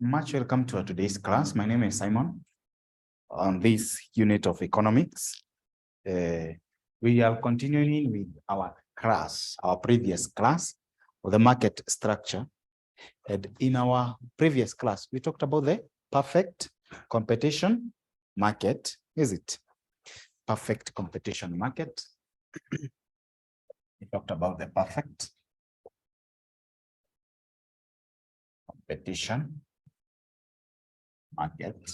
Much welcome to today's class. My name is Simon. On this unit of economics, we are continuing with our class, our previous class of the market structure. And in our previous class, we talked about the perfect competition market. Is it? Perfect competition market. We talked about the perfect competition market.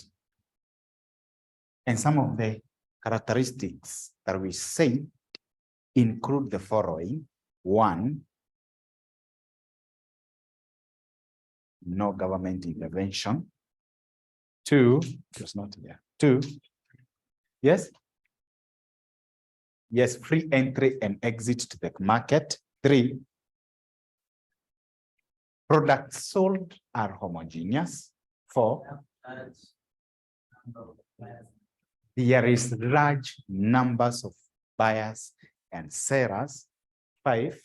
And some of the characteristics that we say include the following. One, no government intervention. Two, it's not here. Two, yes? Yes, free entry and exit to the market. Three, products sold are homogeneous. Four, there is large numbers of buyers and sellers. Five,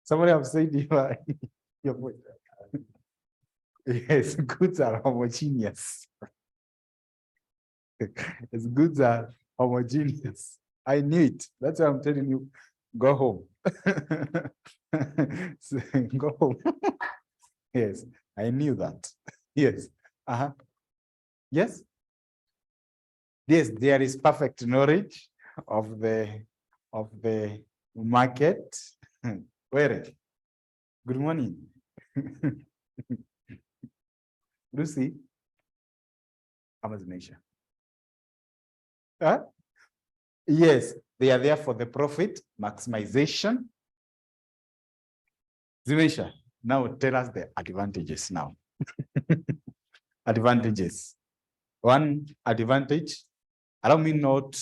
somebody have said your point. Yes, goods are homogeneous. Yes, goods are homogeneous. I knew it. That's why I'm telling you, go home. So, go home. Yes, I knew that. Yes. Yes. Yes, there is perfect knowledge of the market. Where? Good morning. Lucy. Amazonation. Yes, they are there for the profit maximization. Zimesha, now tell us the advantages now. Advantages. One advantage, allow me not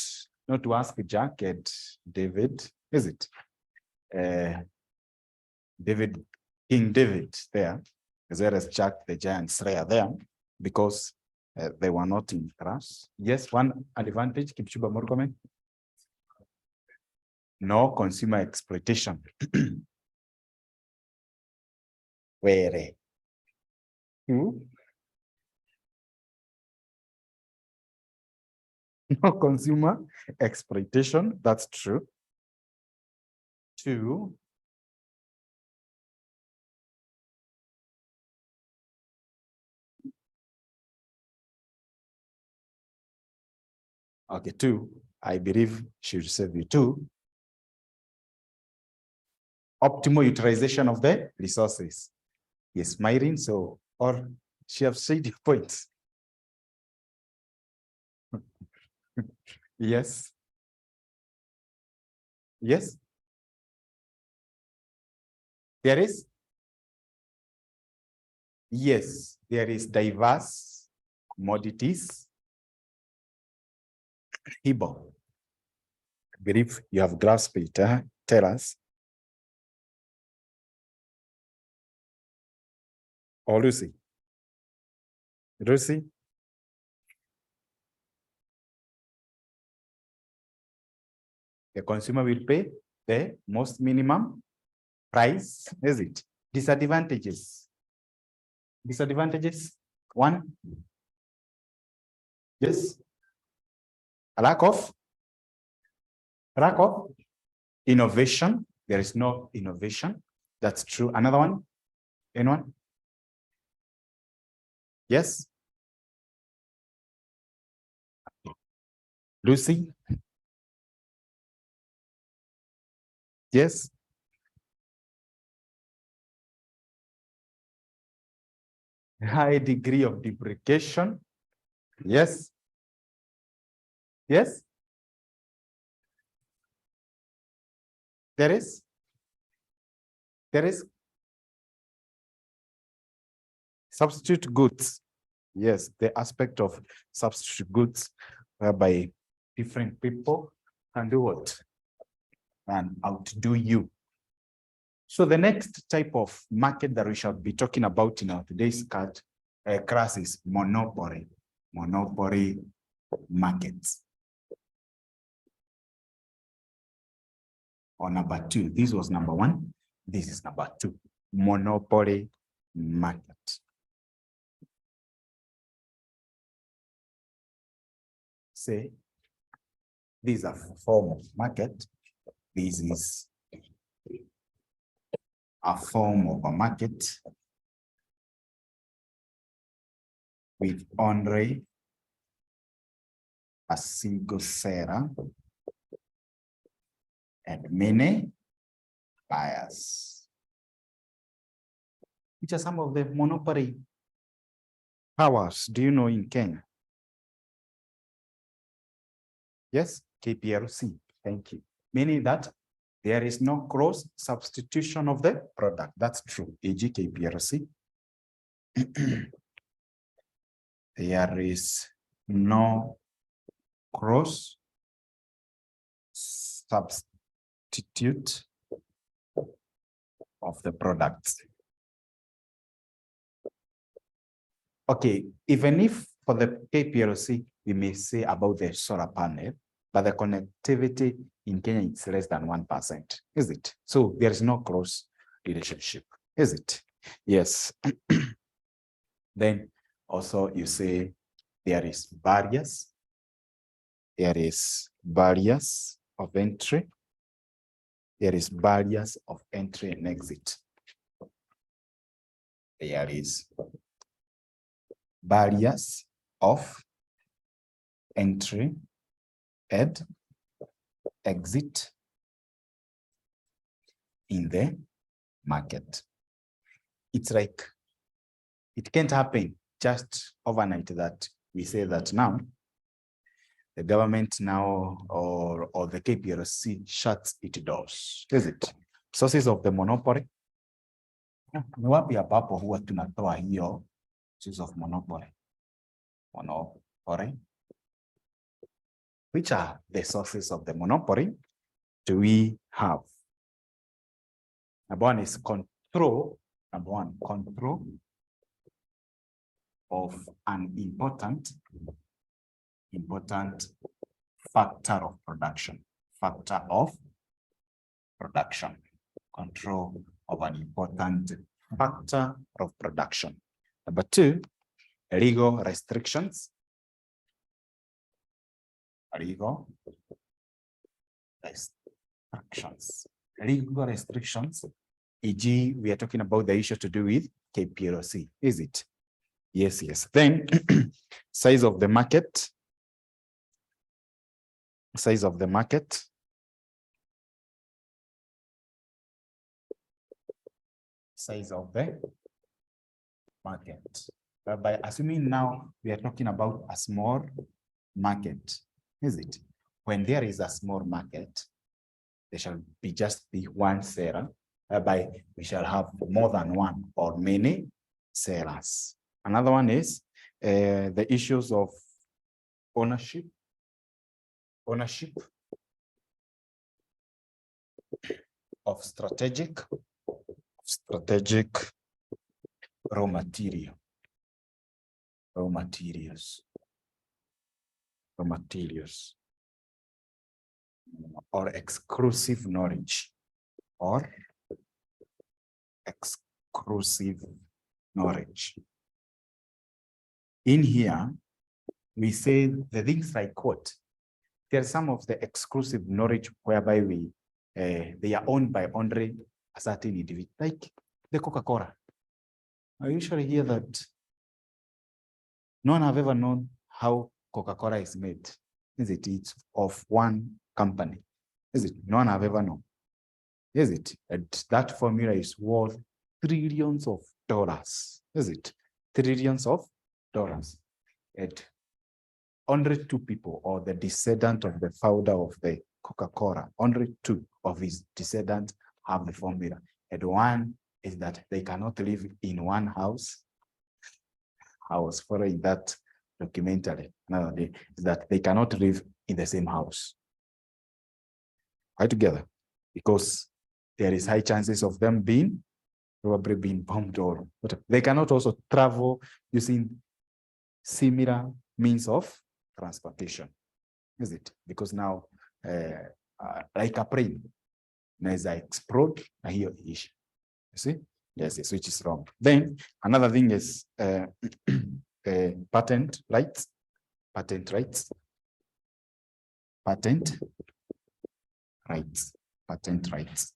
to ask Jack and David, is it? King David there, as well as Jack the Giant Slayer there, because they were not in class. Yes, one advantage, Kipchumba, more comment? No consumer exploitation. Where? No consumer exploitation, that's true. Two, okay, two, I believe she should save you. Two, optimal utilization of the resources. Yes, Myrin, so, or she have said your points. Yes. Yes. There is? Yes, there is diverse commodities. Ibo, I believe you have grasped it. Tell us. Or Lucy? Lucy? The consumer will pay the most minimum price, is it? Disadvantages. Disadvantages. One. Yes. A lack of innovation. There is no innovation. That's true. Another one? Anyone? Yes. Lucy? Yes. High degree of depreciation. Yes. Yes. There is substitute goods. Yes, the aspect of substitute goods whereby different people can do what? And outdo you. So the next type of market that we shall be talking about in our today's class is monopoly. Monopoly markets. Or number two. This was number one. This is number two. Monopoly market. Say, this is a form of market. This is a form of a market with only a single seller and many buyers. Which are some of the monopoly powers do you know in Kenya? Yes, KPLC. Thank you. Meaning that there is no cross substitution of the product. That's true. e.g. KPLC. There is no cross substitute of the products. Okay, even if for the KPLC, we may say about the solar panel, but the connectivity in Kenya is less than 1%, is it? So there is no close relationship, is it? Yes. Then also you say there is barriers. There is barriers of entry. There is barriers of entry and exit. There is barriers of entry and exit in the market. It's like, it can't happen just overnight that we say that now the government now or the KPLC shuts its doors, is it? Sources of the monopoly. Ni wapi ambapo huwa tunatoa hiyo sources of monopoly? Monopoly. Which are the sources of the monopoly do we have? Number one is control. Number one, control of an important factor of production. Factor of production. Control of an important factor of production. Number two, legal restrictions. Legal restrictions. Legal restrictions, e.g., we are talking about the issue to do with KPLC, is it? Yes, yes. Then size of the market. Size of the market. Size of the market. By assuming now we are talking about a small market, is it? When there is a small market, there shall be just be one seller, whereby we shall have more than one or many sellers. Another one is the issues of ownership. Ownership of strategic raw material. Raw materials. Raw materials. Or exclusive knowledge. Or exclusive knowledge. In here, we say the things like what? There are some of the exclusive knowledge whereby they are owned by only a certain individual, like the Coca-Cola. I usually hear that no one have ever known how Coca-Cola is made. Is it? It's of one company. Is it? No one have ever known. Is it? And that formula is worth trillions of dollars. Is it? Trillions of dollars. And only two people, or the descendant of the founder of the Coca-Cola, only two of his descendants have the formula. And one is that they cannot live in one house. I was following that documentary another day, is that they cannot live in the same house. Right together, because there is high chances of them probably being bombed or whatever. They cannot also travel using similar means of transportation, is it? Because now, like a plane, as I explode, I hear ish. You see? Yes, yes, which is wrong. Then another thing is patent rights, patent rights, patent rights, patent rights,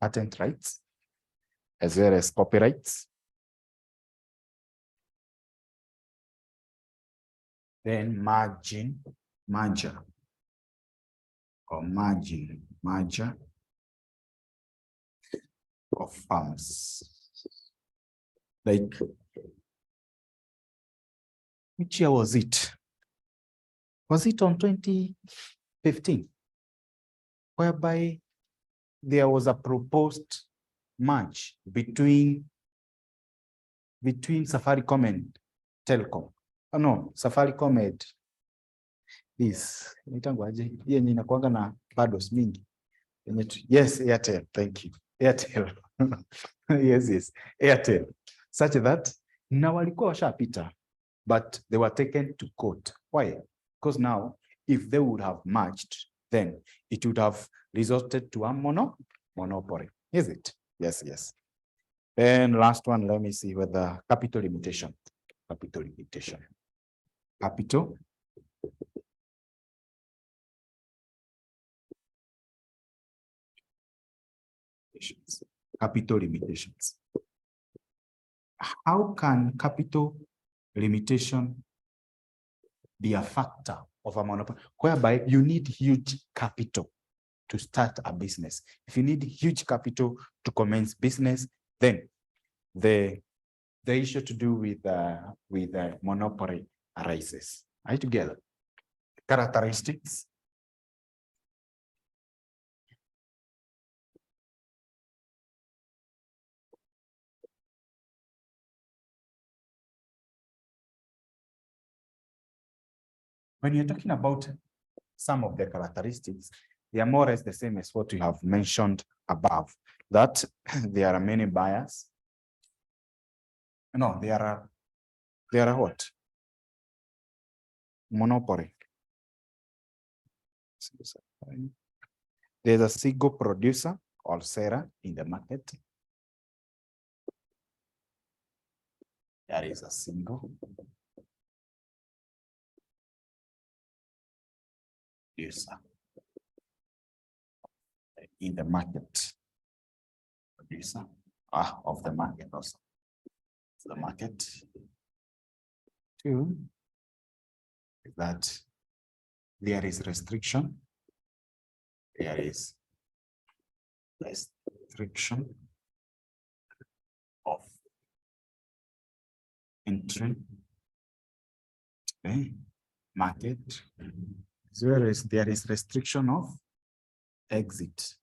patent rights, as well as copyrights. Then merger or merger of firms. Like, which year was it? Was it on 2015? Whereby there was a proposed merge between Safaricom and Telcom. Oh no, Safaricom and this. Na paddles mingi. Yes, Airtel. Thank you. Airtel. Yes, Airtel. Such that na walikuwa washapita, but they were taken to court. Why? Because now, if they would have merged, then it would have resulted to a monopoly. Is it? Yes, yes. And last one, let me see whether capital limitation. Capital limitation. Capital. Capital limitations. How can capital limitation be a factor of a monopoly, whereby you need huge capital to start a business? If you need huge capital to commence business, then the issue to do with monopoly arises. Are you together? Characteristics. When you're talking about some of the characteristics, they are more or less the same as what we have mentioned above, that there are many buyers. No, there are what? Monopoly. There's a single producer or seller in the market. There is a single producer in the market. Producer of the market also. The market. Two, that there is restriction. There is restriction of entry to the market, as well as there is restriction of exit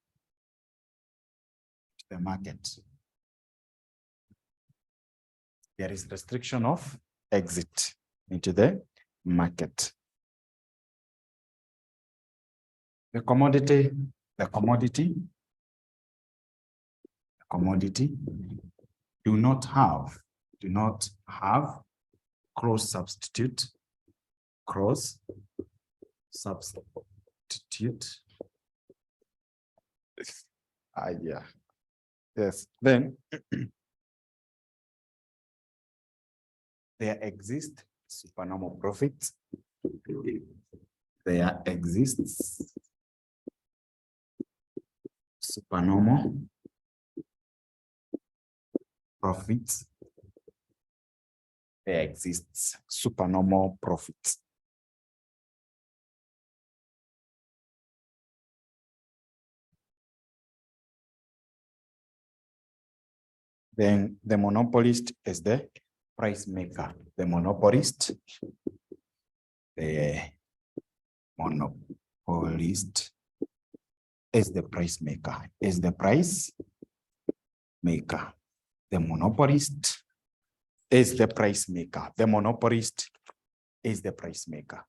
to the market. There is restriction of exit into the market. The commodity do not have cross substitute. Yeah. Yes. Then there exist supernormal profits. There exists supernormal profits. There exists supernormal profits. Then the monopolist is the price maker. The monopolist is the price maker. Is the price maker. The monopolist is the price maker. The monopolist is the price maker.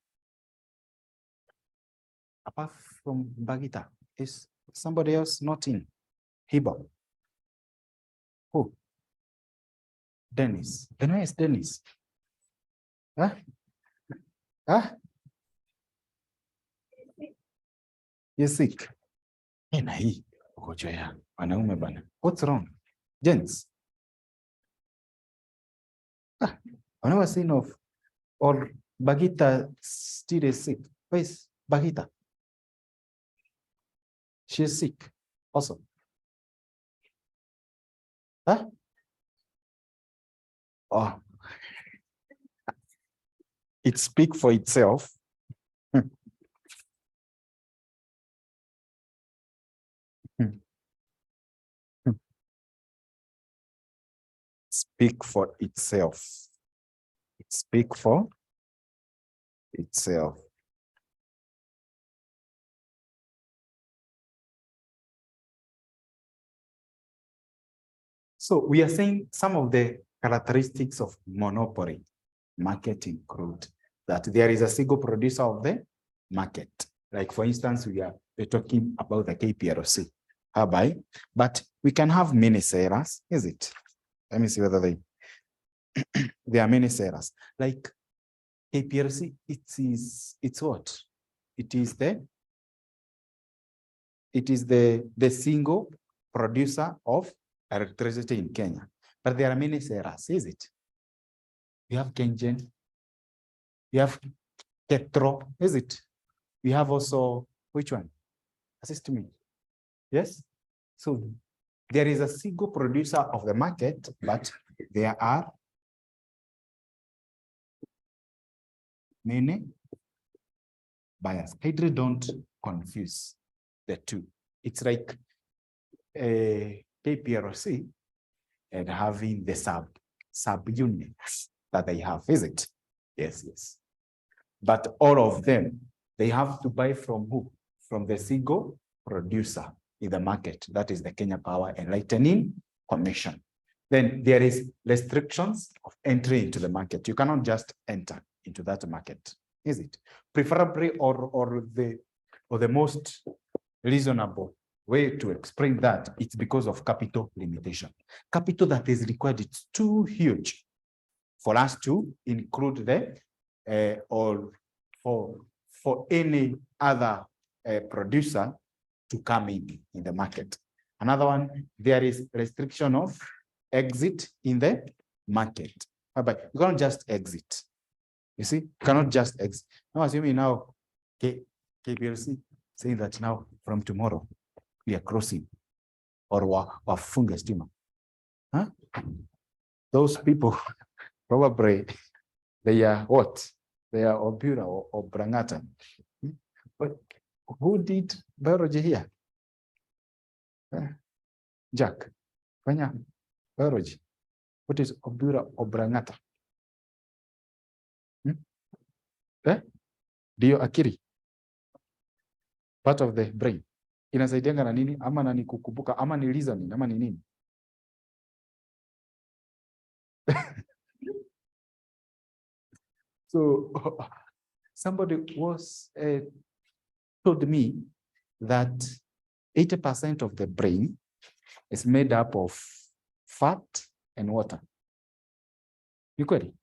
Apart from Bagita, is somebody else not in? Hibo. Who? Dennis. Then where is Dennis? Huh? Huh? You're sick. What's wrong? Jens? I've never seen of, or Bagita still is sick. Where is Bagita? She is sick also. Huh? Oh, it speaks for itself. Speak for itself. It speak for itself. So we are saying some of the characteristics of monopoly market include that there is a single producer of the market. Like for instance, we're talking about the KPLC, hereby, but we can have many sellers, is it? Let me see whether there are many sellers. Like KPLC, it's what? It is the single producer of electricity in Kenya. But there are many sellers, is it? We have Kengen, we have Ketro, is it? We have also, which one? Assist me. Yes? So there is a single producer of the market, but there are many buyers. Hydra don't confuse the two. It's like a KPLC and having the sub-units that they have, is it? Yes, yes. But all of them, they have to buy from who? From the single producer in the market. That is the Kenya Power and Lightning Commission. Then there is restrictions of entry into the market. You cannot just enter into that market, is it? Preferably or the most reasonable way to explain that, it's because of capital limitation. Capital that is required, it's too huge for us to include the or for any other producer to come in the market. Another one, there is restriction of exit in the market. But you cannot just exit. You see, you cannot just exit. Now, assuming now KPLC saying that now from tomorrow we are crossing or wafunga stima. Huh? Those people probably they are what? They are Obura or Brangata. But who did biology here? Jack, Fanya, biology. What is Obura or Brangata? Dio akili. Part of the brain. Inasaidianga na nini? Ama na ni kukumbuka, ama ni reasoning, ama ni nini? So somebody was told me that 80% of the brain is made up of fat and water. Ni kweli?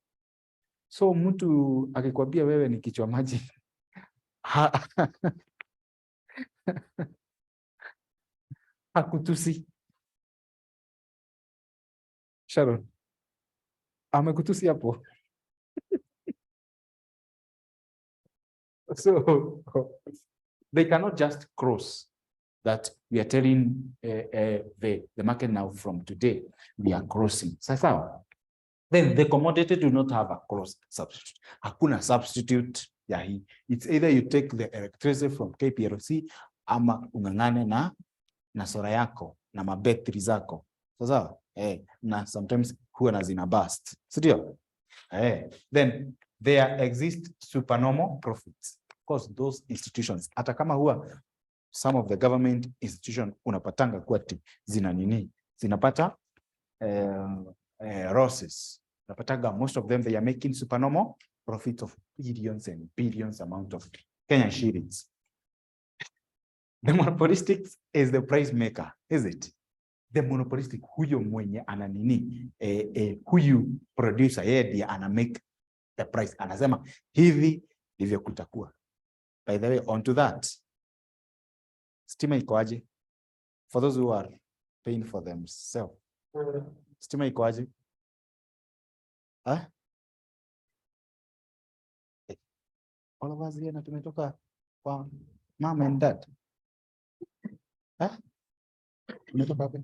So mtu akikwambia wewe ni kichwa maji hakutusi. Sharon, amekutusi hapo. So they cannot just cross that we are telling the market now from today, we are crossing. Sasa, then the commodity do not have a cross substitute. Hakuna substitute ya hii. It's either you take the electricity from KPLC ama ungangane na sola yako na mabetri zako. Sasa, na sometimes huwa na zina burst. Sindio? Then there exist supernormal profits. Of course, those institutions, hata kama huwa some of the government institution unapatanga kwati zina nini, zinapata losses. Unapatanga most of them, they are making supernormal profits of billions and billions amount of Kenyan shillings. The monopolistic is the price maker, is it? The monopolistic, huyo mwenye ana nini, huyu producer, yeye ndiye ana make the price. Anasema hivi ndivyo kutakuwa. By the way, on to that, stima iko aje? For those who are paying for themselves, stima iko aje? All of us here na tumetoka kwa mom and dad. Tumetoka wapi?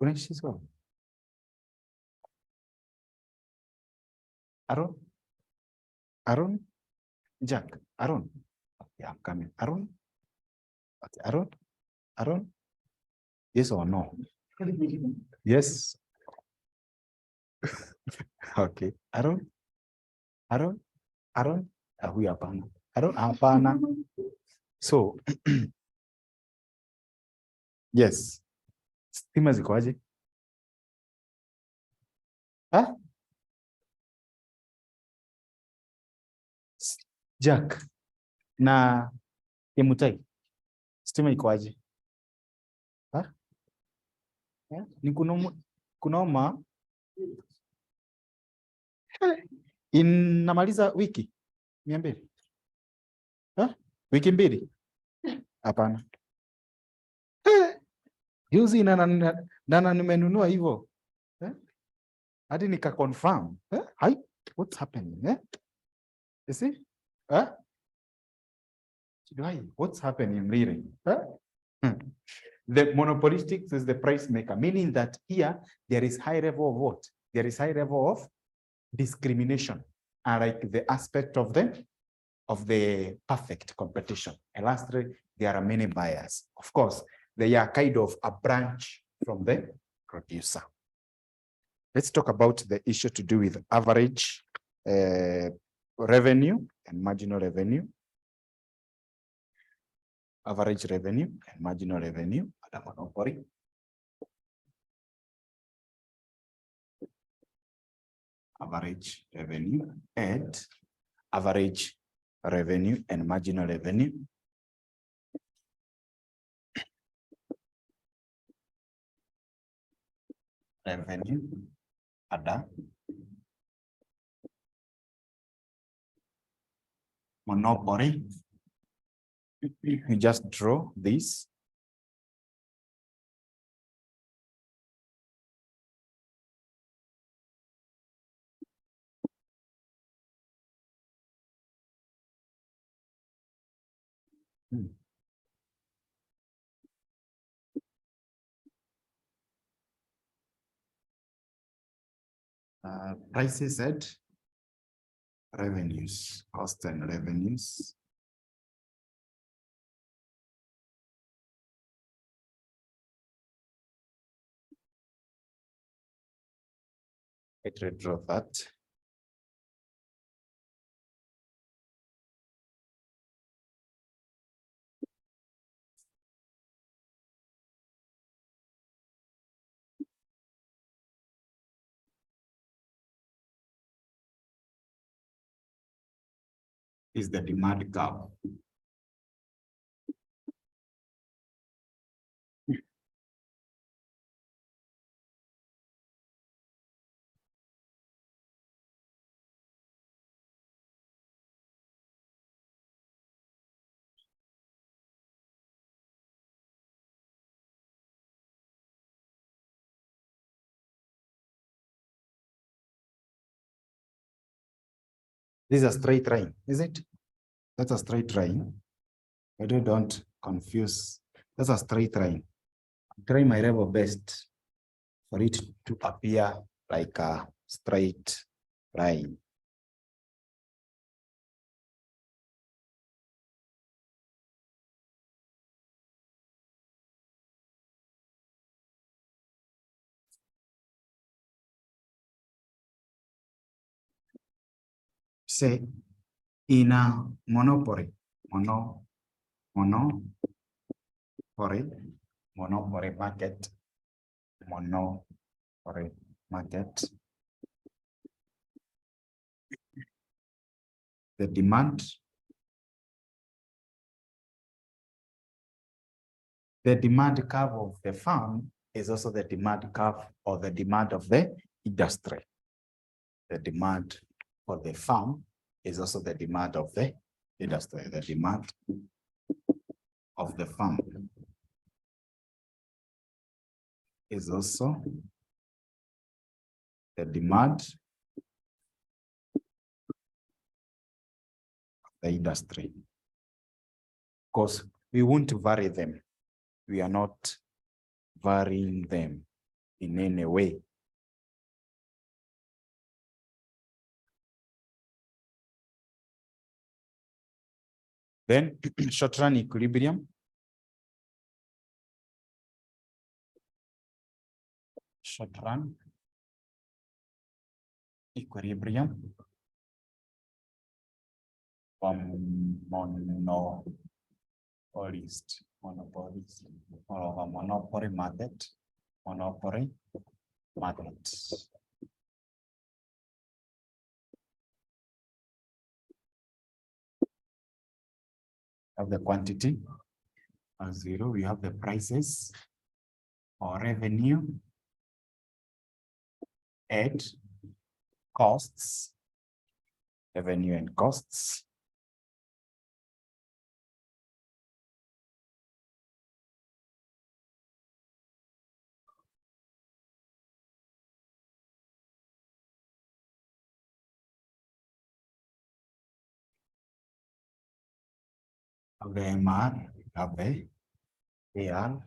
Unaishi sio? Aaron, Jack, Aaron. Yeah, I'm coming. Aaron. Okay, Aaron. Yes or no? Yes. Okay. Aaron. Huyu hapana. Aaron, hapana. So, yes. Stima zikoaje? Jack na Emutai. Stima ikoaje? Ni kunoma inamaliza wiki 200. Wiki 2? Hapana. Juzi na nimenunua hivyo. Hadi nika confirm. Hi, what's happening? You see? What's happening really? The monopolistic is the price maker, meaning that here there is high level of what? There is high level of discrimination, and like the aspect of the perfect competition. And lastly, there are many buyers. Of course, they are kind of a branch from the producer. Let's talk about the issue to do with average revenue and marginal revenue. Average revenue and marginal revenue at a monopoly. Average revenue and average revenue and marginal revenue. Revenue at a monopoly. You just draw this. Prices at revenues, cost and revenues. Let's redraw that. Is the demand curve. This is a straight line, is it? That's a straight line. But you don't confuse. That's a straight line. I'm trying my level best for it to appear like a straight line. Say in a monopoly monopoly market, the demand curve of the farm is also the demand curve or the demand of the industry. The demand for the farm is also the demand of the industry. The demand of the farm is also the demand the industry. Because we won't vary them. We are not varying them in any way. Then short-run equilibrium. Short-run equilibrium from monopolist or of a monopoly market. Of the quantity as zero, we have the prices or revenue at costs, revenue and costs. Have the MR, have the AR.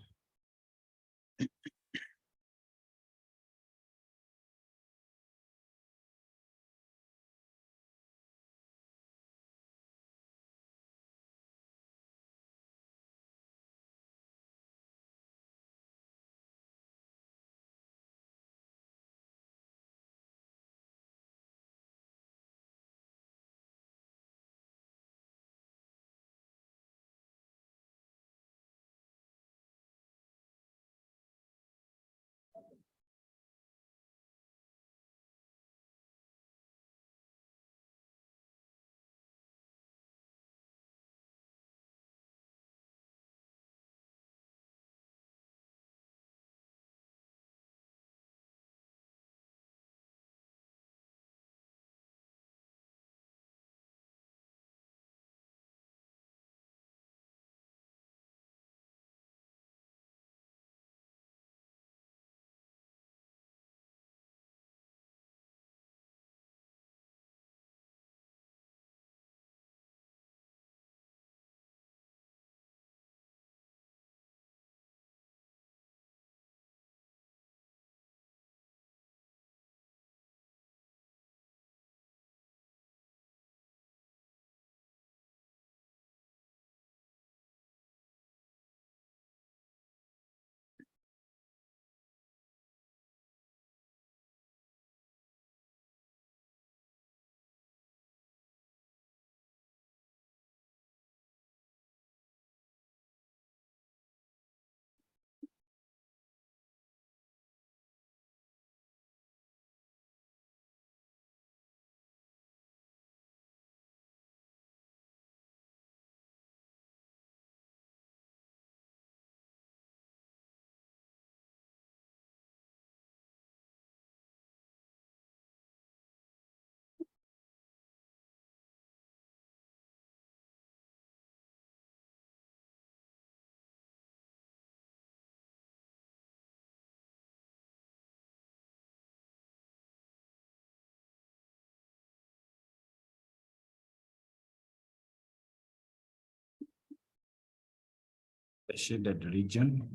The shaded region,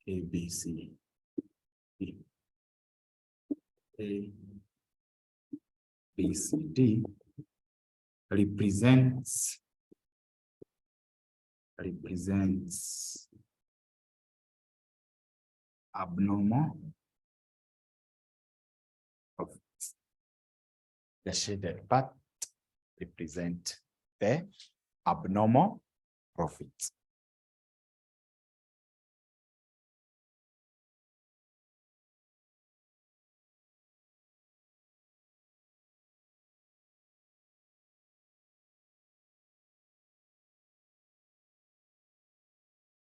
A, B, C, D. A, B, C, D represents abnormal profits. The shaded part represent the abnormal profits.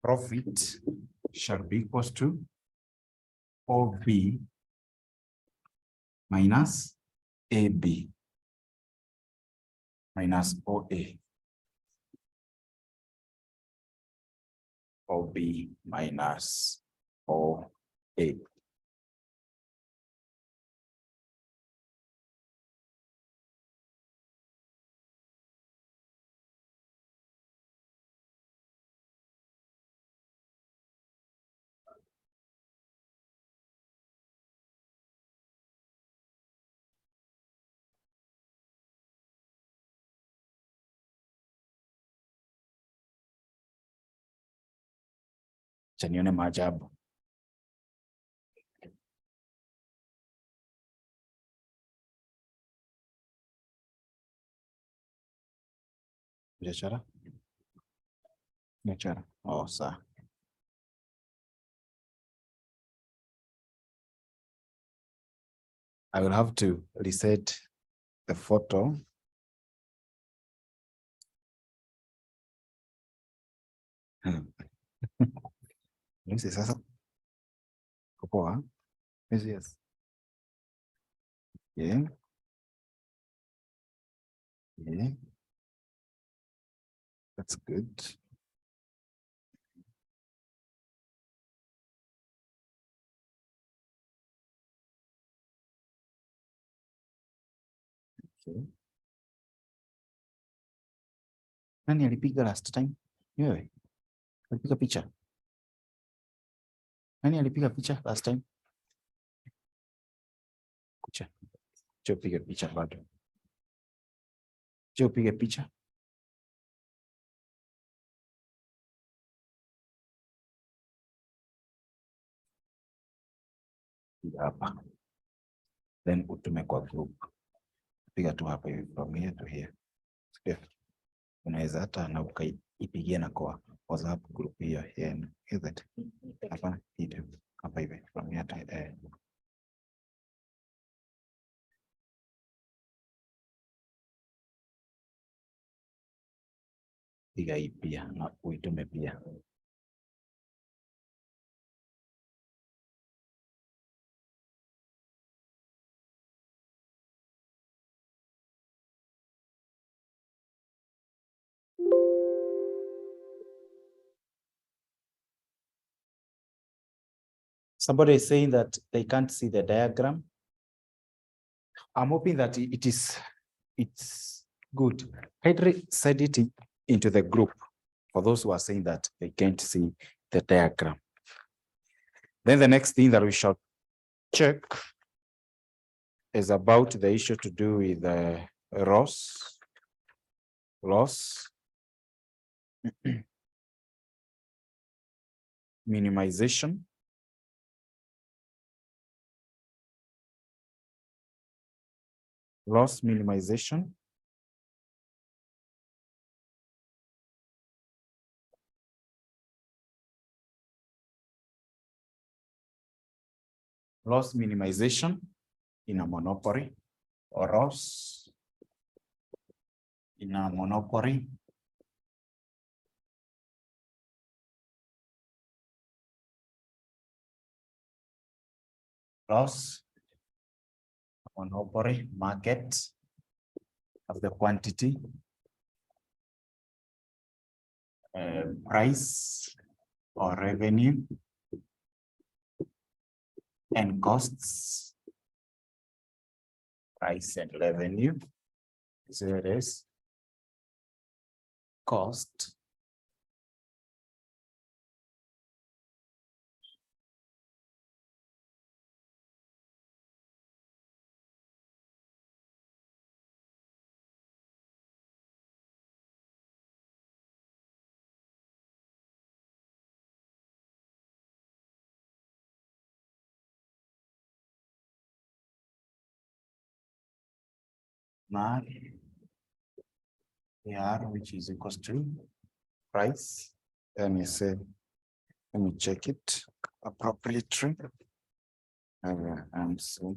Profit shall be equals to OB minus AB minus OA. OB minus OA. Acha nione maajabu. Biashara? Biashara. Oh, sawa. I will have to reset the photo. Yes, sasa. Poa. Yes, yes. Yeah. Yeah. That's good. Okay. Nani alipiga last time? Wewe. Alipiga picha. Nani alipiga picha last time? Kucha. Je, upige picha bado. Je, upige picha. Piga hapa. Then utume kwa group. Piga tu hapa hivi from here to here. Ndio. Unaweza hata na ukaipigia na kwa WhatsApp group hiyo. Yeah. Is it? Hapa hivi. Hapa hivi from here to here. Piga hii pia na uitume pia. Somebody is saying that they can't see the diagram. I'm hoping that it's good. Henry said it into the group for those who are saying that they can't see the diagram. Then the next thing that we shall check is about the issue to do with the loss, minimization, loss minimization, loss minimization in a monopoly or loss in a monopoly, loss monopoly market of the quantity, price or revenue and costs, price and revenue. So it is cost, mar, AR, which is equals to price. Let me say, let me check it appropriately. And so,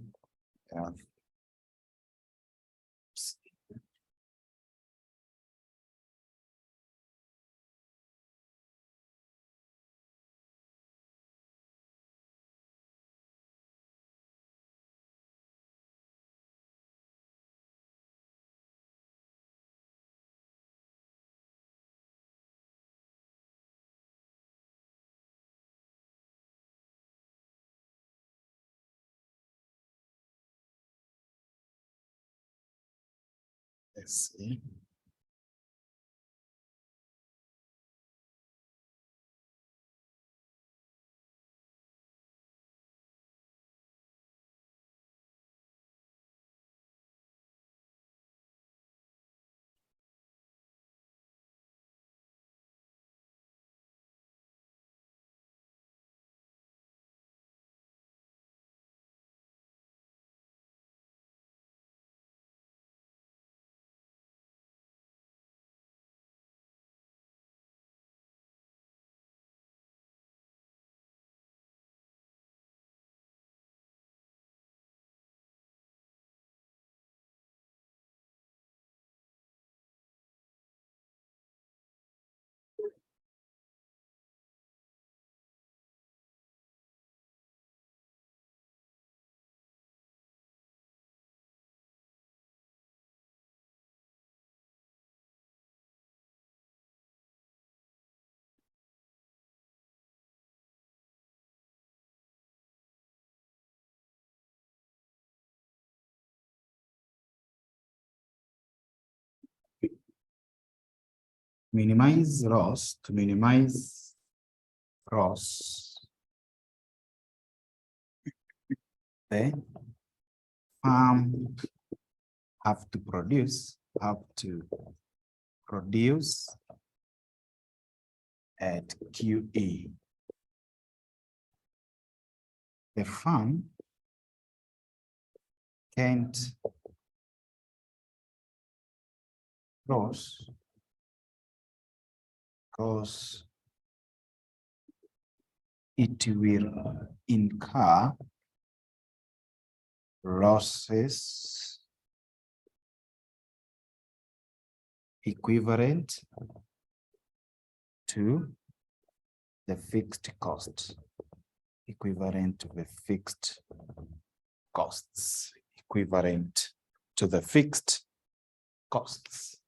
let's see. minimize loss, to minimize loss, the farm have to produce at QE. The farm can't cross because it will incur losses equivalent to the fixed cost, equivalent to the fixed costs, equivalent to the fixed costs.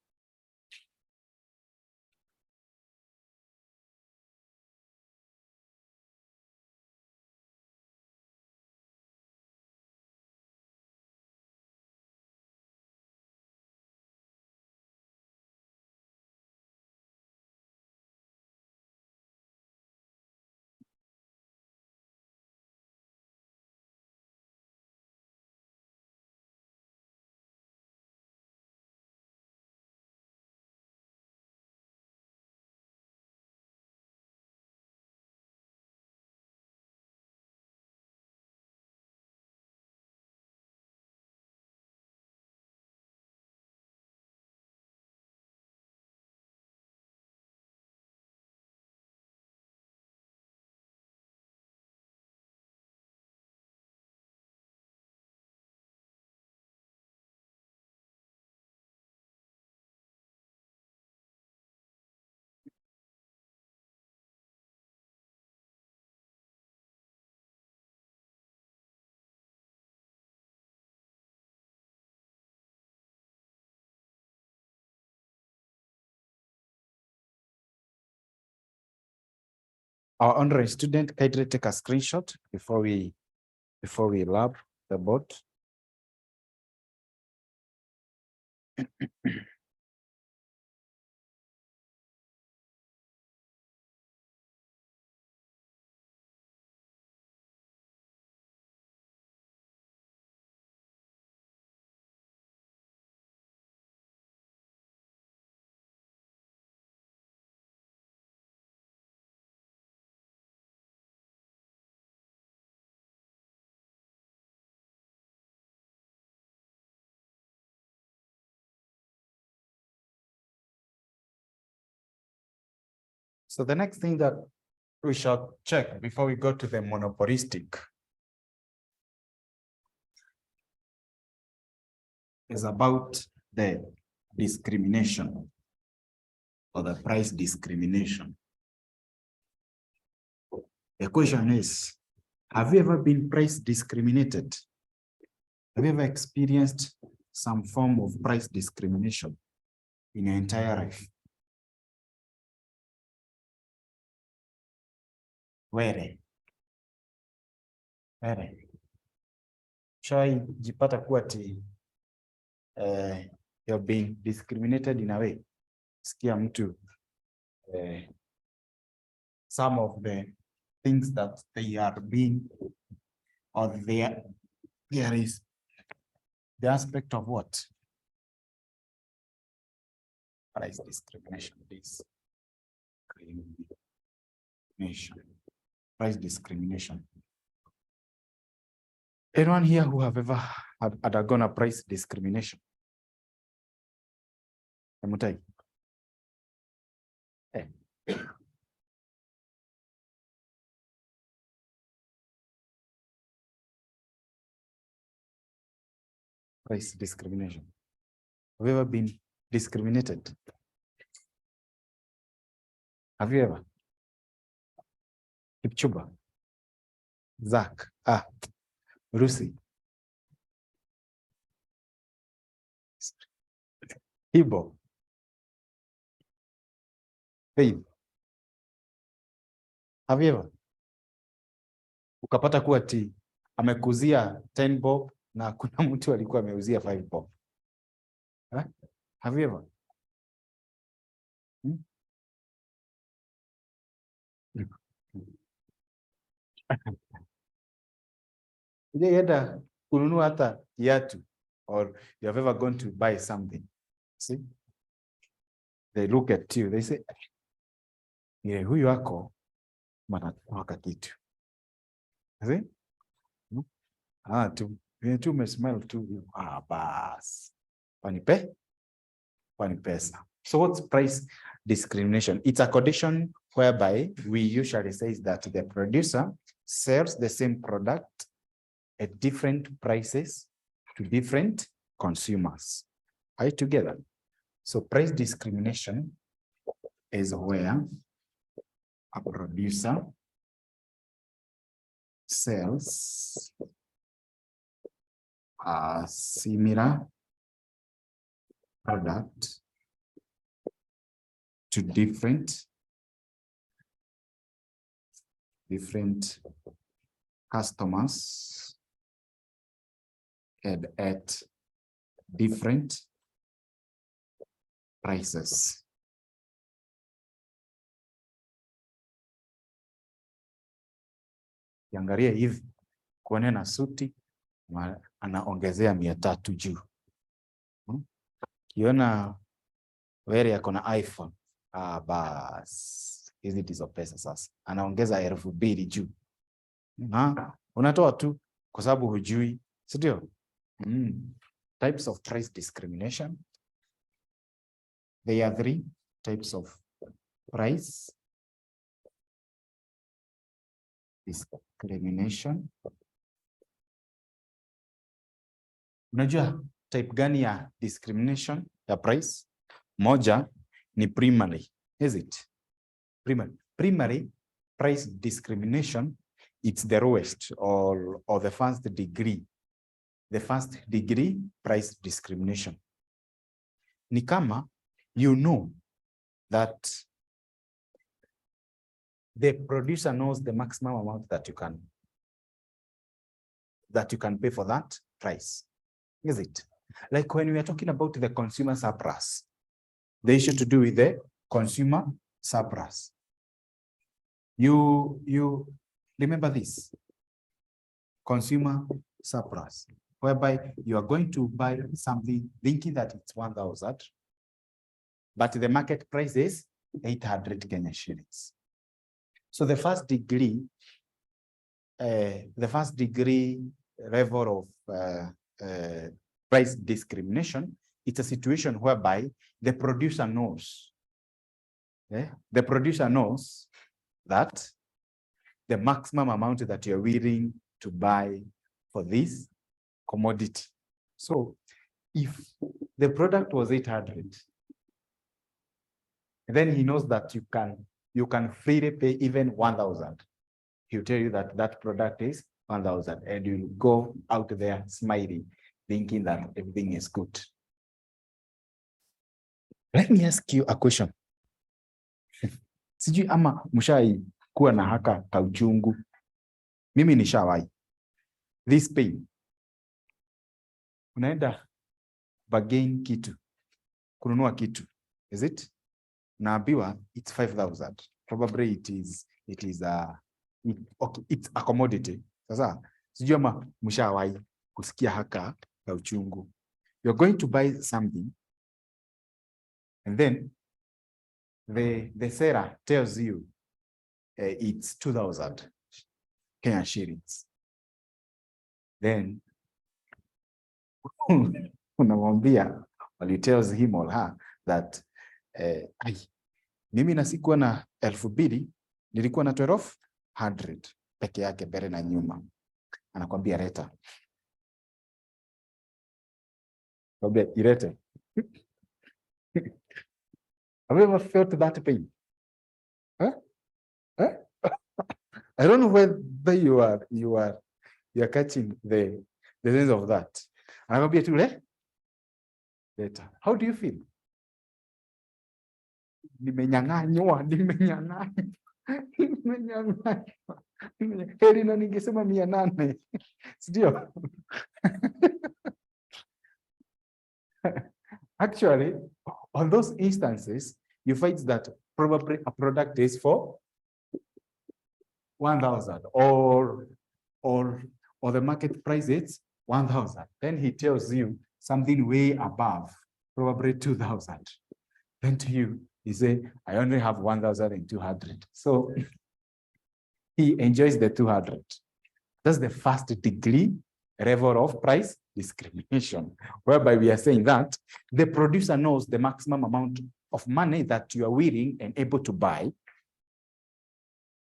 Our honorary student, kindly take a screenshot before we lab the board. So the next thing that we shall check before we go to the monopolistic is about the discrimination or the price discrimination. The question is, have you ever been price discriminated? Have you ever experienced some form of price discrimination in your entire life? Where? Shai jipata kuwa ati you're being discriminated in a way. Sikia mtu some of the things that they are being, or there is the aspect of what? Price discrimination. Price discrimination. Anyone here who have ever undergone a price discrimination? Emutai. Price discrimination. Have you ever been discriminated? Have you ever? Kipchumba, Zach, Rusi, Ibo, Faith. Have you ever? Ukapata kuwa ati amekuzia 10 bob na kuna mtu alikuwa ameuzia 5 bob. Have you ever? Ujaenda kununua hata kiatu, or you have ever gone to buy something. See? They look at you, they say, "Ye, huyu wako manataka kitu." See? Tu umesmell tu. Bas. Pani pesa. So what's price discrimination? It's a condition whereby we usually say that the producer sells the same product at different prices to different consumers. Are you together? So price discrimination is where a producer sells a similar product to different customers and at different prices. Kiangalia hivi kuone na suti anaongezea 300 juu. Kiona where yako na iPhone, bas hizi ndizo pesa sasa. Anaongeza 2,000 juu. Unatoa tu kwa sababu hujui, si ndio? Types of price discrimination. There are 3 types of price discrimination. Unajua type gani ya discrimination ya price? Moja ni primary. Is it? Primary price discrimination, it's the lowest or the first degree. The first degree price discrimination. Ni kama you know that the producer knows the maximum amount that you can pay for that price. Is it? Like when we are talking about the consumer surplus, the issue to do with the consumer surplus. You remember this? Consumer surplus, whereby you are going to buy something thinking that it's 1,000, but the market price is 800 Kenya shillings. So the first degree level of price discrimination, it's a situation whereby the producer knows. The producer knows that the maximum amount that you're willing to buy for this commodity. So if the product was 800, then he knows that you can freely pay even 1,000. He'll tell you that that product is 1,000, and you'll go out there smiling, thinking that everything is good. Let me ask you a question. Sijui ama mshai kuwa na haka kauchungu. Mimi nishawahi. This pain. Unaenda bargain kitu. Kununua kitu. Is it? Naambiwa it's 5,000. Probably it's a commodity. Sasa sijui ama mshawahi kusikia haka kauchungu. You're going to buy something, and then the seller tells you it's 2,000 Kenya shillings. Then unamwambia, well, he tells him or her that mimi na sikuwa na 2,000, nilikuwa na 1,200 peke yake mbele na nyuma. Anakwambia leta. Kwambia ilete. Have you ever felt that pain? Huh? Huh? I don't know whether you are catching the sense of that. Anakwambia tu leta. How do you feel? Nimenyang'anywa. Heri na ningesema 800. Ndio. Actually, on those instances, you find that probably a product is for 1,000 or the market price is 1,000. Then he tells you something way above, probably 2,000. Then to you, he say, I only have 1,200. So he enjoys the 200. That's the first degree level of price discrimination, whereby we are saying that the producer knows the maximum amount of money that you are willing and able to buy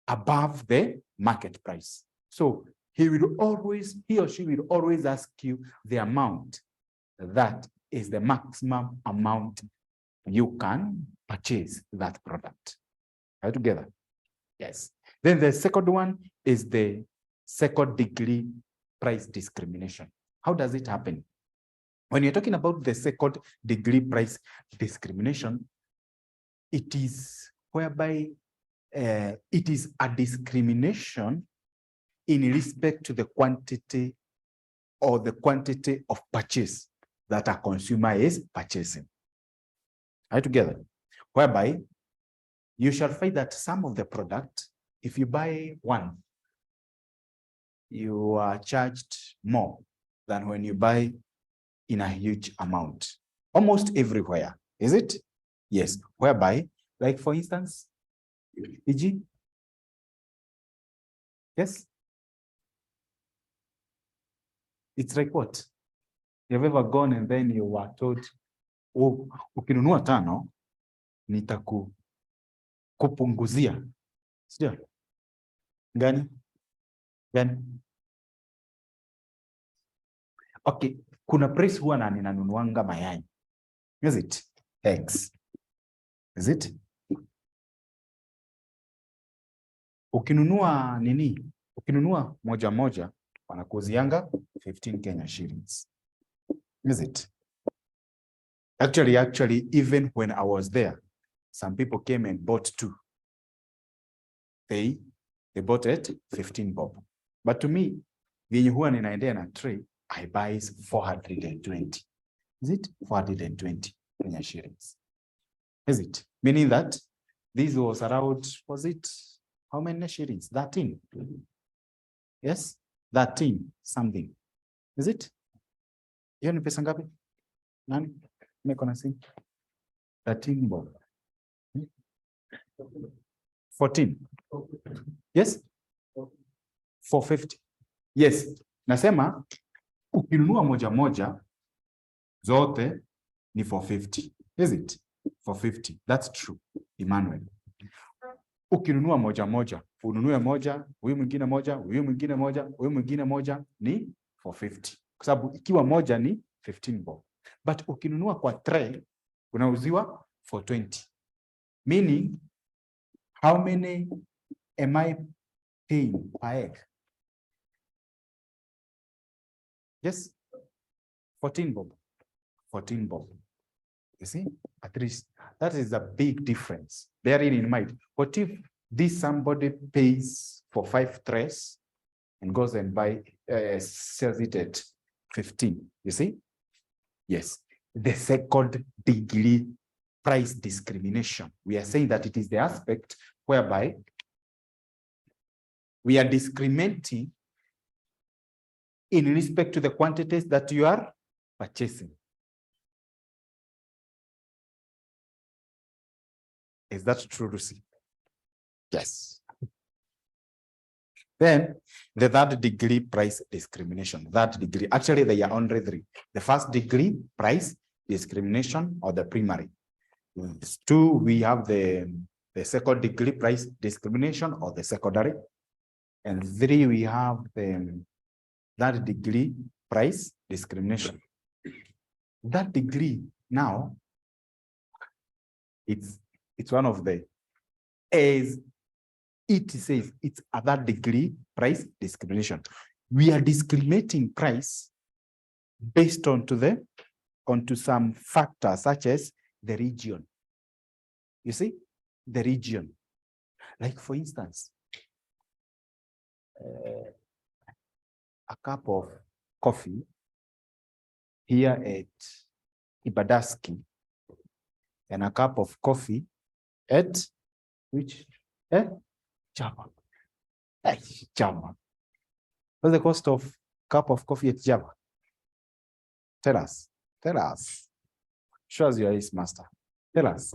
above the market price. So he or she will always ask you the amount that is the maximum amount you can purchase that product. Are you together? Yes. Then the second one is the second degree price discrimination. How does it happen? When you're talking about the second degree price discrimination, it is whereby it is a discrimination in respect to the quantity or the quantity of purchase that a consumer is purchasing. Are you together? Whereby you shall find that some of the product, if you buy one, you are charged more than when you buy in a huge amount. Almost everywhere, is it? Yes. Whereby, like for instance, e.g., yes? It's like what? You've ever gone and then you were told, oh, ukinunua tano, kupunguzia. Sio? Gani? Gani? Okay, kuna price huwa na ninanunuanga mayai. Is it? Eggs. Is it? Ukinunua nini? Ukinunua moja moja, wanakuzianga 15 Kenya shillings. Is it? Actually, even when I was there, some people came and bought two. They bought it 15 bob. But to me, venye huwa ninaendea na tray, I buy 420. Is it? 420 Kenya shillings. Is it? Meaning that this was around, was it, how many shillings? 13. Yes? 13 something. Is it? Hiyo ni pesa ngapi? Nani? Niko na simu. 13 bob. 14. Yes? 450. Yes. Nasema ukinunua moja moja zote ni 450. Is it? 450. That's true, Emmanuel. Ukinunua moja moja, ununue moja, huyu mwingine moja, huyu mwingine moja, huyu mwingine moja ni 450. Kwa sababu ikiwa moja ni 15 bob. But ukinunua kwa tray unauziwa 420. Meaning, how many am I paying per egg? Yes? 14 bob. 14 bob. You see? At least that is a big difference. Bearing in mind, what if this somebody pays for 5 trays and goes and sells it at 15? You see? Yes. The second degree price discrimination. We are saying that it is the aspect whereby we are discriminating in respect to the quantities that you are purchasing. Is that true, Lucy? Yes. Then the third degree price discrimination. Third degree, actually there are only 3. The first degree price discrimination or the primary. 2, we have the second degree price discrimination or the secondary. And 3, we have the third degree price discrimination. That degree now, it's one of the, as it says, it's a third degree price discrimination. We are discriminating price based onto some factors such as the region. You see, the region. Like for instance, a cup of coffee here at Ibadaski and a cup of coffee at which? Java. Hey, Java. What's the cost of cup of coffee at Java? Tell us. Tell us. Show us your ace master. Tell us.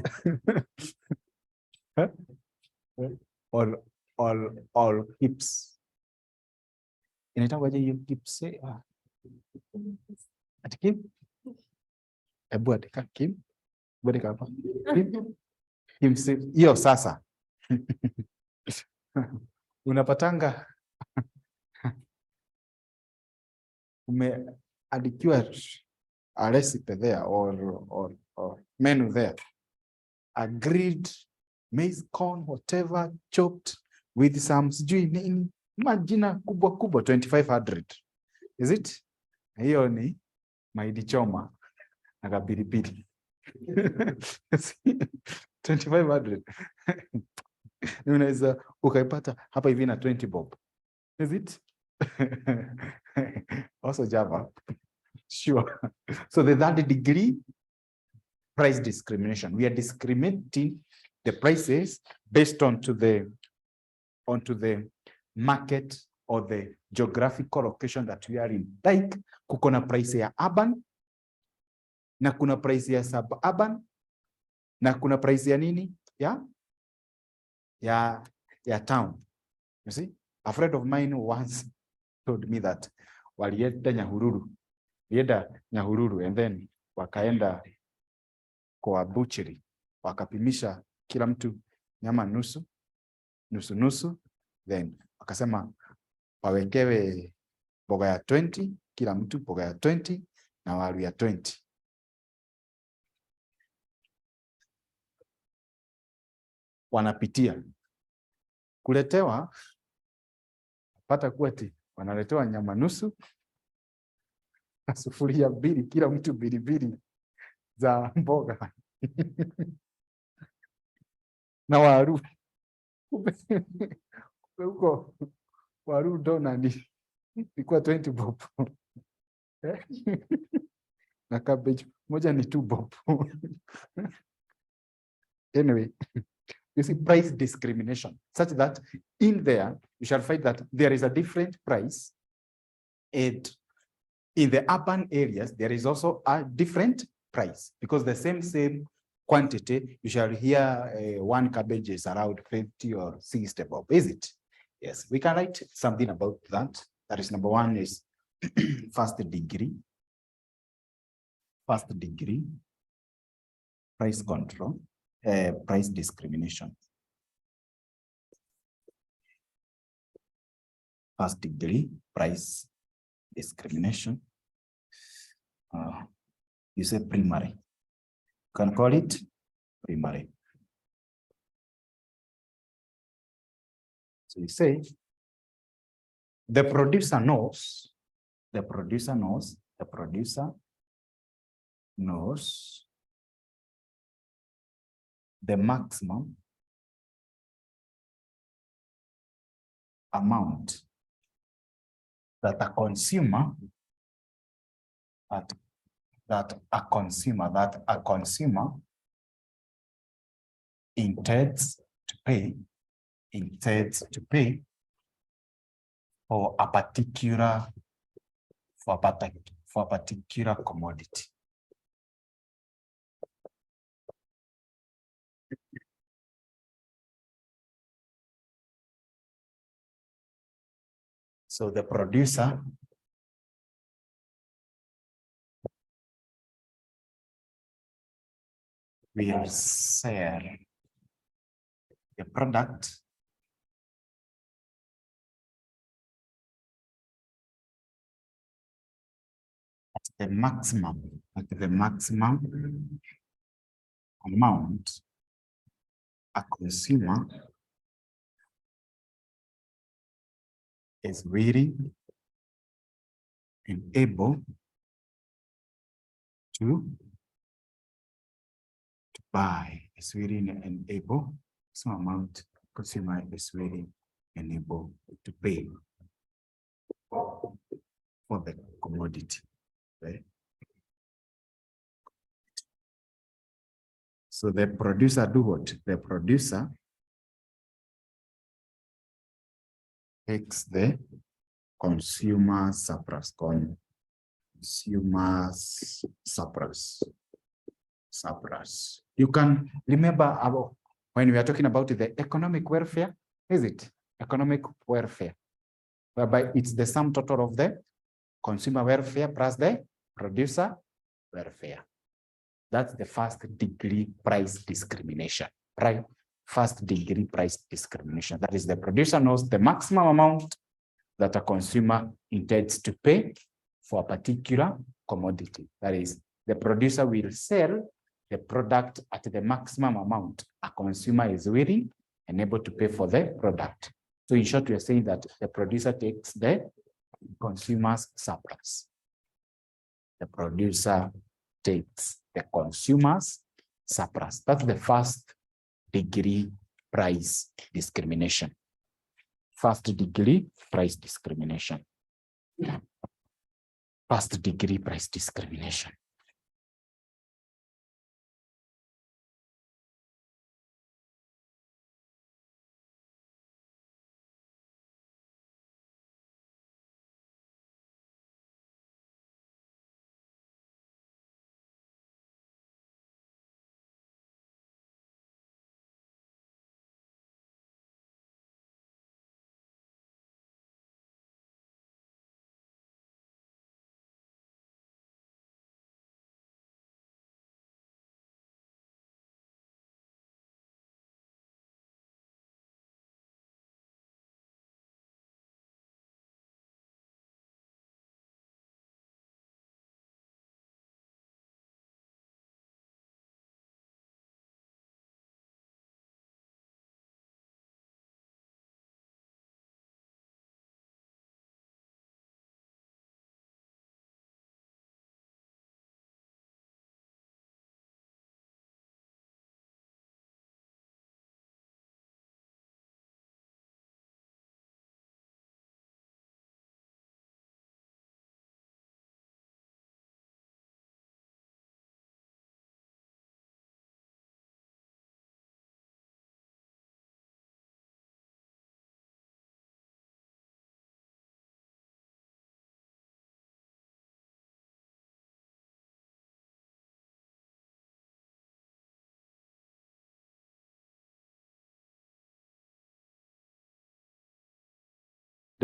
all hips. Inaitwaje hiyo hips? Ati Kim? Ebu andika Kim. Andika hapa. Kim. Kim hiyo sasa. Unapatanga umeandikiwa a recipe there or menu there. Agreed maize corn whatever chopped with some sijui nini majina kubwa kubwa 2500. Is it? Hiyo ni mahindi choma na kapilipili. 2500. Unaweza ukaipata hapa hivi na 20 bob. Is it? Also Java. Sure. So the third degree, price discrimination. We are discriminating the prices based onto the market or the geographical location that we are in. Like kuko na price ya urban na kuna price ya suburban na kuna price ya nini? Ya town. You see? A friend of mine once told me that walienda Nyahururu and then wakaenda kwa butchery wakapimisha kila mtu nyama nusu then wakasema wawekewe boga ya 20 kila mtu boga ya 20 na waru ya 20. Wanapitia kuletewa pata kuati wanaletewa nyama nusu sufuria mbili kila mtu mbili za mboga na waru huko waru dona ilikuwa 20 bob na cabbage moja ni 2 bob. Anyway, you see price discrimination such that in there you shall find that there is a different price, and in the urban areas there is also a different price because the same quantity you shall hear one cabbage is around 50 or 60 bob. Is it? Yes, we can write something about that. That is number one is first degree price control, price discrimination. First degree price discrimination. You say primary. You can call it primary. So you say the producer knows the maximum amount that a consumer intends to pay for a particular commodity. So the producer will sell the product at the maximum amount a consumer is willing and able to buy. Is willing and able, some amount consumer is willing and able to pay for the commodity. Okay? So the producer do what? The producer takes the consumer surplus. Consumer surplus. You can remember about when we are talking about the economic welfare, is it? Economic welfare, whereby it's the sum total of the consumer welfare plus the producer welfare. That's the first degree price discrimination, right? First degree price discrimination. That is, the producer knows the maximum amount that a consumer intends to pay for a particular commodity. That is, the producer will sell the product at the maximum amount a consumer is willing and able to pay for the product. So in short, we are saying that the producer takes the consumer's surplus. The producer takes the consumer's surplus. That's the first degree price discrimination. First degree price discrimination. First degree price discrimination.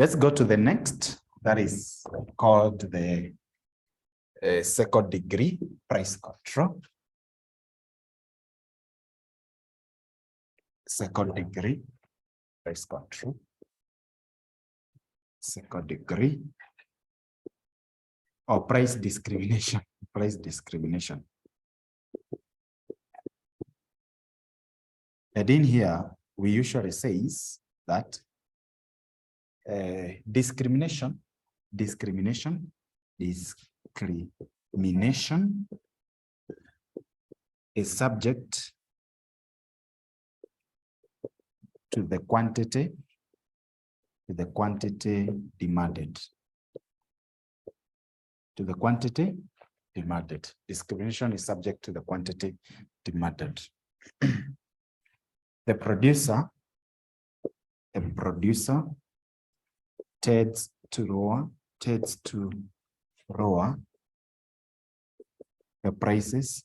Let's go to the next. That is called the second degree price control. Second degree price control. Second degree or price discrimination. Price discrimination. And in here, we usually say that discrimination is subject to the quantity demanded. To the quantity demanded. Discrimination is subject to the quantity demanded. The producer tends to lower the prices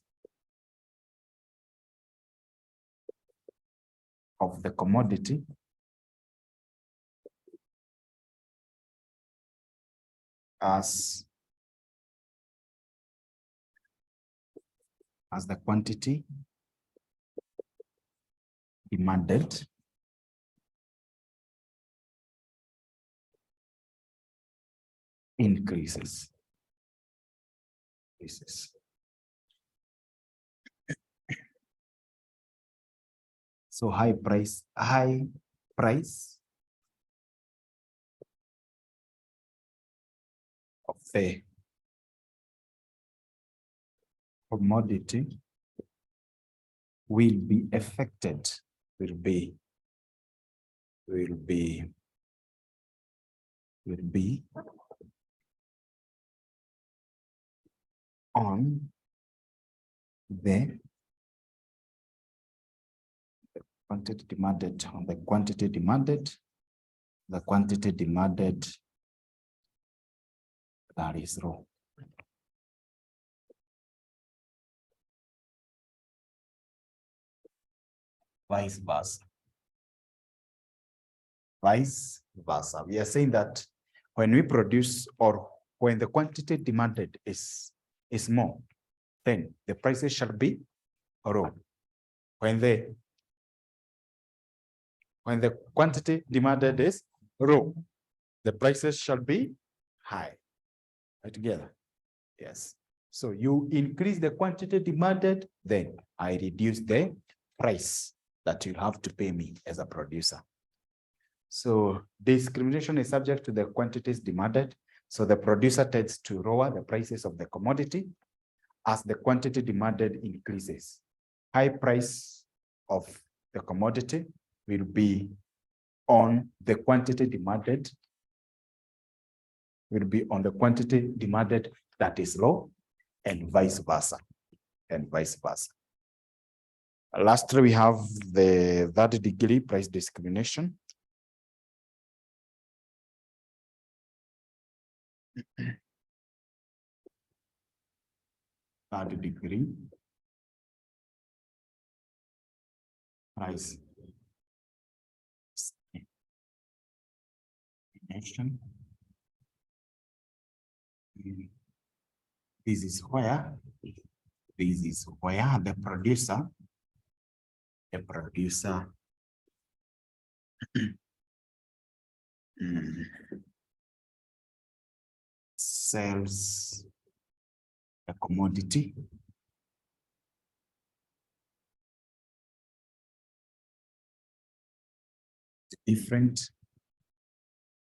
of the commodity as the quantity demanded increases. So high price of the commodity will be affected, will be on the quantity demanded, the quantity demanded that is raw. Vice versa. Vice versa. We are saying that when we produce or when the quantity demanded is more, then the prices shall be raw. When the quantity demanded is raw, the prices shall be high. Right together. Yes. So you increase the quantity demanded, then I reduce the price that you have to pay me as a producer. So discrimination is subject to the quantities demanded. So the producer tends to lower the prices of the commodity as the quantity demanded increases. High price of the commodity will be on the quantity demanded, that is low, and vice versa. Lastly, we have the third-degree price discrimination. Third-degree price discrimination. This is where the producer sells a commodity different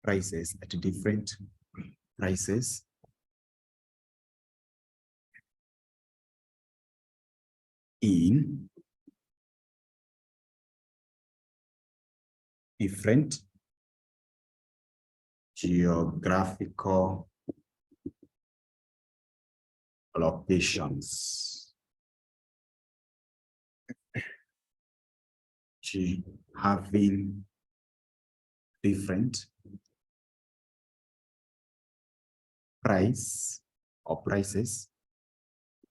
prices at different prices in different geographical locations. Having different price or prices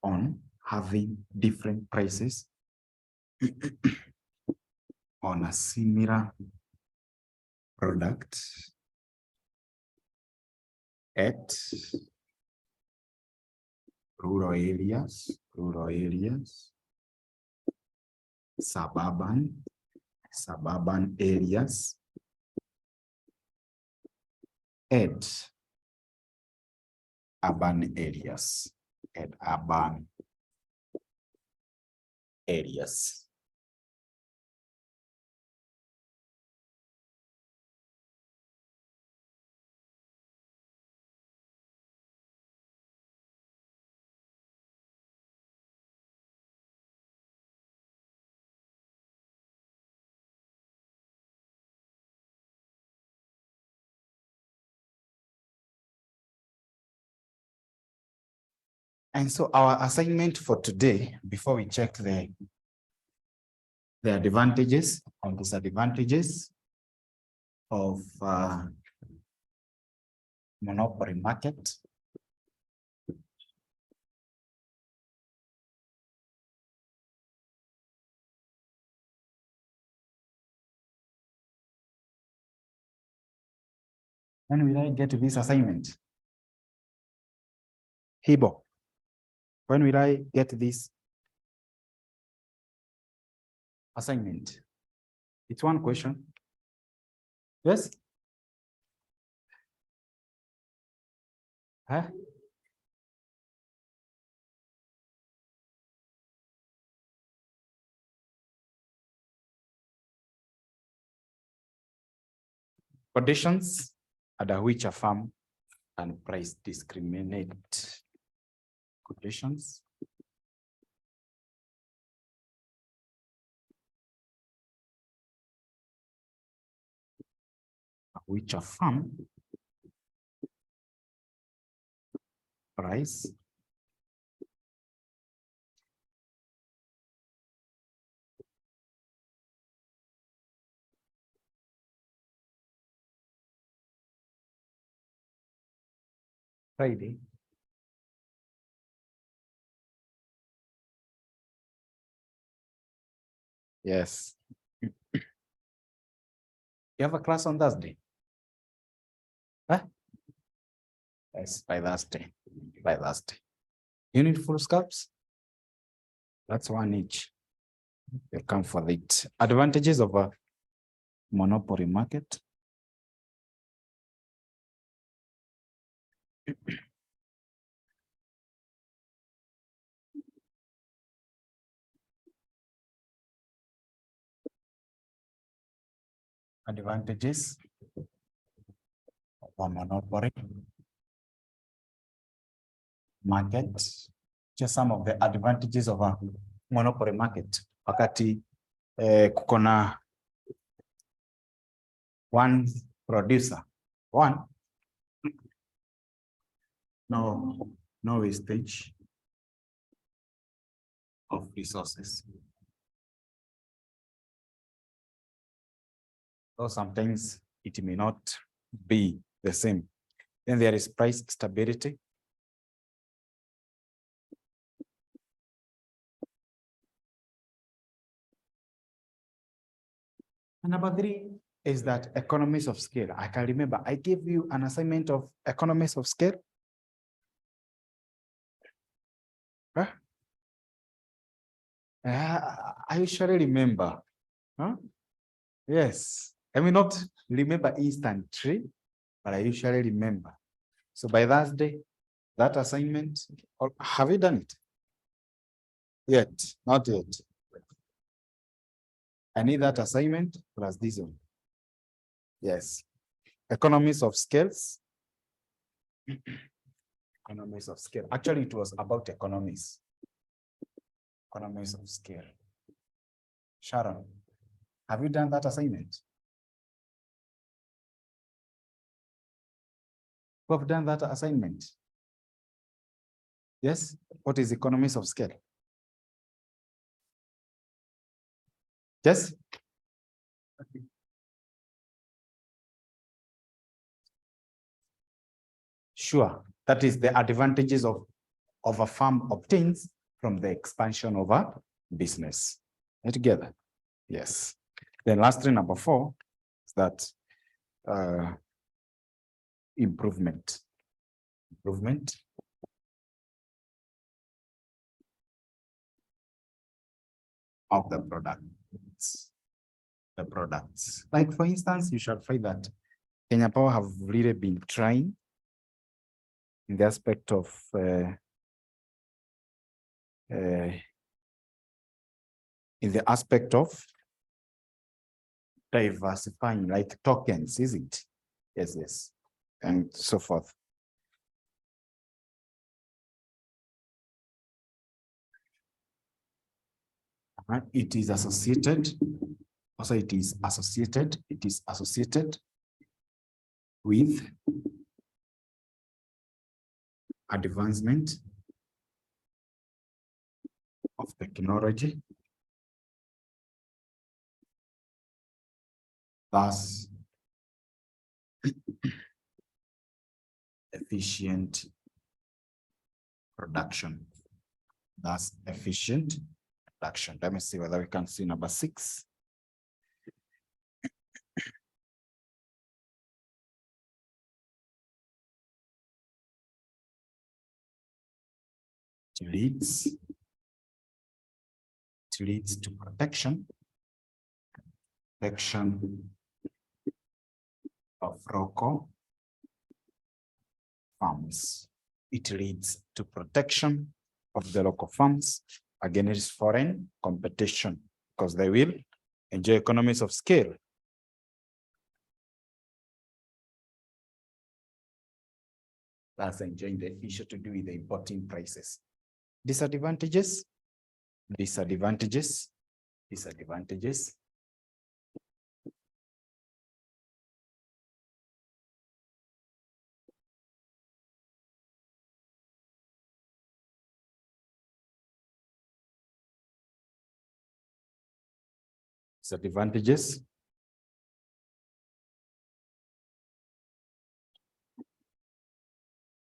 on having different prices on a similar product at rural areas, suburban areas, and urban areas, And so our assignment for today, before we check the advantages and disadvantages of monopoly market, when will I get this assignment? Hibo, when will I get this assignment? It's one question. Yes? Huh? Conditions under which a firm can price discriminate. Conditions which a firm price Friday. Yes. You have a class on Thursday? Huh? Yes, by Thursday. By Thursday. You need full scalps? That's one each. You come for it. Advantages of a monopoly market. Advantages of a monopoly market. Just some of the advantages of a monopoly market. Wakati kuko na one producer, one, no wastage of resources. So sometimes it may not be the same. Then there is price stability. And number 3 is that economies of scale. I can remember I gave you an assignment of economies of scale. Huh? I usually remember. Huh? Yes. I may not remember instantly, but I usually remember. So by Thursday, that assignment, or have you done it? Yet, not yet. I need that assignment plus this one. Yes. Economies of scales. Economies of scale. Actually, it was about economies. Economies of scale. Sharon, have you done that assignment? Who have done that assignment? Yes. What is economies of scale? Yes. Sure. That is the advantages of a firm obtains from the expansion of a business. Are together? Yes. Then lastly, number 4 is that improvement of the products. Like for instance, you shall find that Kenya Power have really been trying in the aspect of diversifying, like tokens, is it? Yes, and so forth. It is associated with advancement of technology, thus efficient production. Let me see whether we can see number 6. It leads to protection of local farms. It leads to protection of the local farms against foreign competition, because they will enjoy economies of scale. That's enjoying the issue to do with the importing prices. Disadvantages. Disadvantages.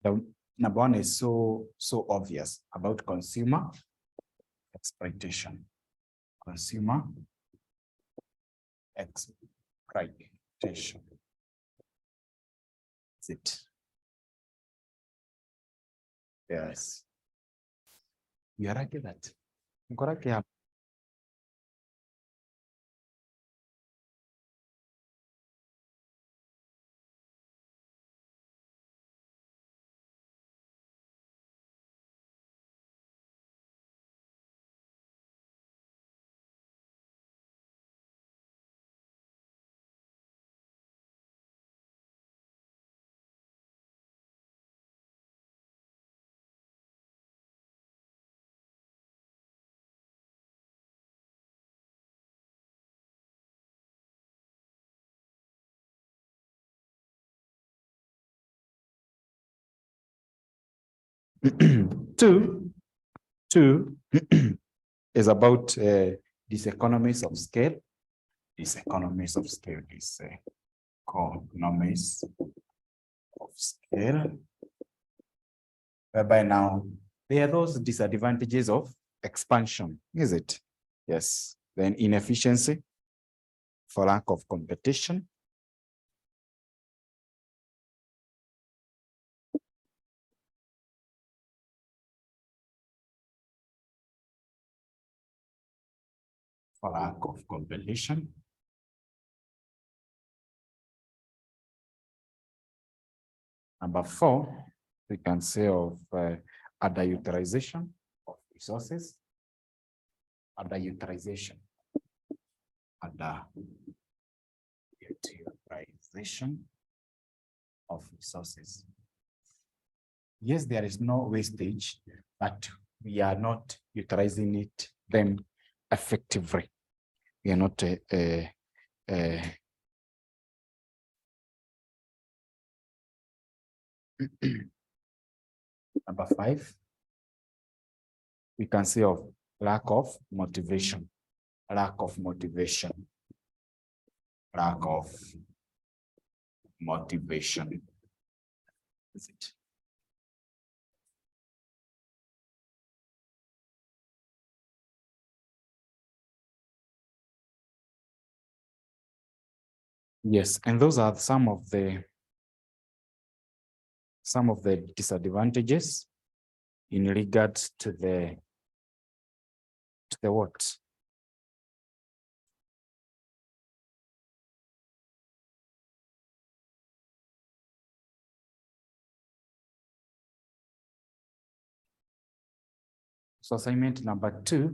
The number one is so obvious about consumer exploitation. Consumer exploitation. That's it. Yes. You are right with that. Correct. Yeah. Two is about these economies of scale. These economies of scale, these economies of scale, whereby now there are those disadvantages of expansion, is it? Yes. Then inefficiency for lack of competition. For lack of competition. Number four, we can say of underutilization of resources. Underutilization. Underutilization of resources. Yes, there is no wastage, but we are not utilizing them effectively. We are not Number five, we can say of lack of motivation. Lack of motivation. Lack of motivation. Is it? Yes, and those are some of the disadvantages in regards to the what? So assignment number 2.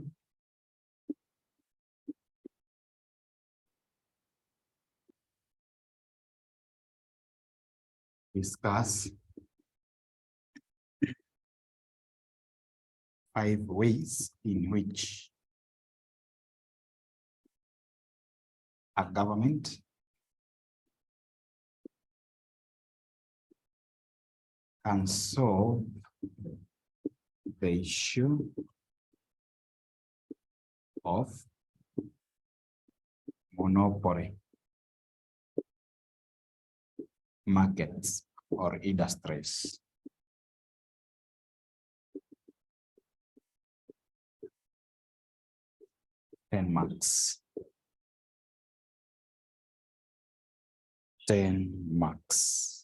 Discuss 5 ways in which a government can solve the issue of monopoly markets or industries. Ten marks. 10 marks.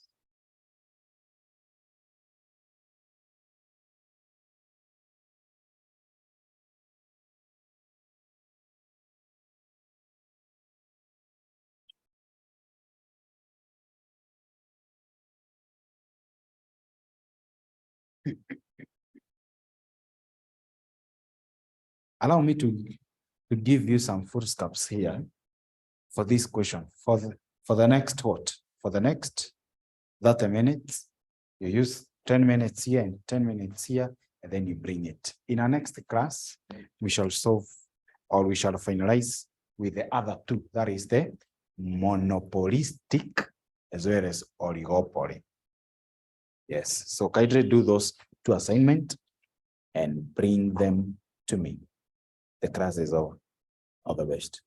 Allow me to give you some footsteps here for this question. For the next what? For the next 30 minutes, you use 10 minutes here and 10 minutes here, and then you bring it. In our next class, we shall solve, or we shall finalize with the other 2. That is the monopolistic as well as oligopoly. Yes, so kindly do those 2 assignments and bring them to me. The class is over. All the best.